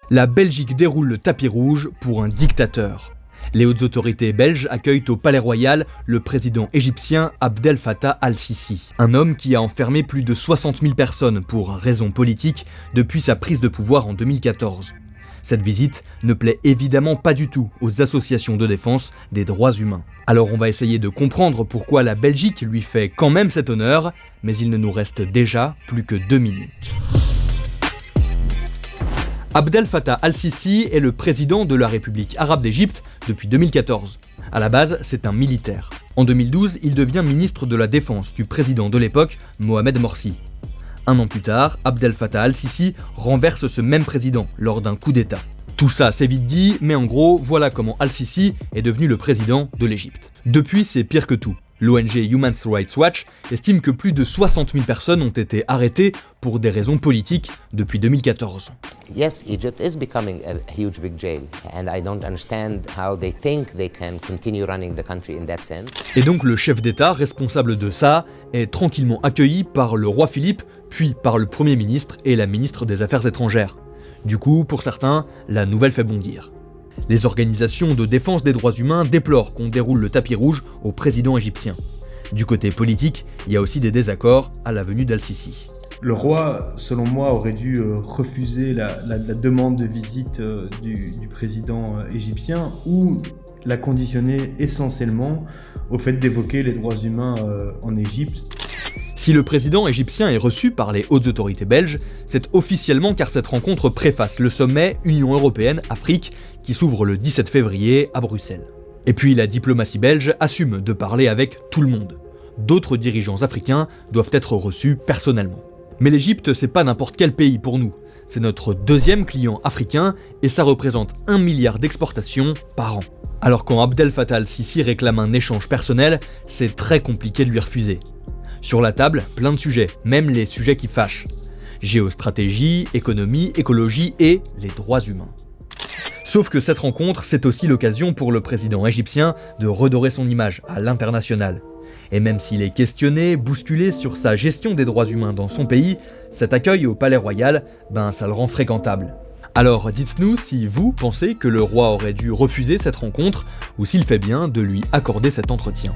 La Belgique déroule le tapis rouge pour un dictateur. Les hautes autorités belges accueillent au Palais Royal le président égyptien Abdel Fattah al-Sisi, un homme qui a enfermé plus de 60 000 personnes pour raisons politiques depuis sa prise de pouvoir en 2014. Cette visite ne plaît évidemment pas du tout aux associations de défense des droits humains. Alors on va essayer de comprendre pourquoi la Belgique lui fait quand même cet honneur, mais il ne nous reste déjà plus que 2 minutes. Abdel Fattah al-Sisi est le président de la République arabe d'Égypte depuis 2014. À la base, c'est un militaire. En 2012, il devient ministre de la Défense du président de l'époque, Mohamed Morsi. Un an plus tard, Abdel Fattah al-Sisi renverse ce même président lors d'un coup d'État. Tout ça, c'est vite dit, mais en gros, voilà comment al-Sisi est devenu le président de l'Égypte. Depuis, c'est pire que tout. L'ONG Human Rights Watch estime que plus de 60 000 personnes ont été arrêtées pour des raisons politiques depuis 2014. Yes, Egypt is becoming a huge big jail, and I don't understand how they think they can continue running the country in that sense. Et donc le chef d'État responsable de ça est tranquillement accueilli par le roi Philippe, puis par le Premier ministre et la ministre des Affaires étrangères. Du coup, pour certains, la nouvelle fait bondir. Les organisations de défense des droits humains déplorent qu'on déroule le tapis rouge au président égyptien. Du côté politique, il y a aussi des désaccords à la venue d'al-Sisi. Le roi, selon moi, aurait dû refuser la demande de visite du président égyptien ou la conditionner essentiellement au fait d'évoquer les droits humains en Égypte. Si le président égyptien est reçu par les hautes autorités belges, c'est officiellement car cette rencontre préface le sommet Union européenne-Afrique qui s'ouvre le 17 février à Bruxelles. Et puis la diplomatie belge assume de parler avec tout le monde. D'autres dirigeants africains doivent être reçus personnellement. Mais l'Égypte, c'est pas n'importe quel pays pour nous. C'est notre deuxième client africain et ça représente 1 milliard d'exportations par an. Alors quand Abdel Fattah al-Sisi réclame un échange personnel, c'est très compliqué de lui refuser. Sur la table, plein de sujets, même les sujets qui fâchent. Géostratégie, économie, écologie et les droits humains. Sauf que cette rencontre, c'est aussi l'occasion pour le président égyptien de redorer son image à l'international. Et même s'il est questionné, bousculé sur sa gestion des droits humains dans son pays, cet accueil au Palais Royal, ça le rend fréquentable. Alors dites-nous si vous pensez que le roi aurait dû refuser cette rencontre ou s'il fait bien de lui accorder cet entretien.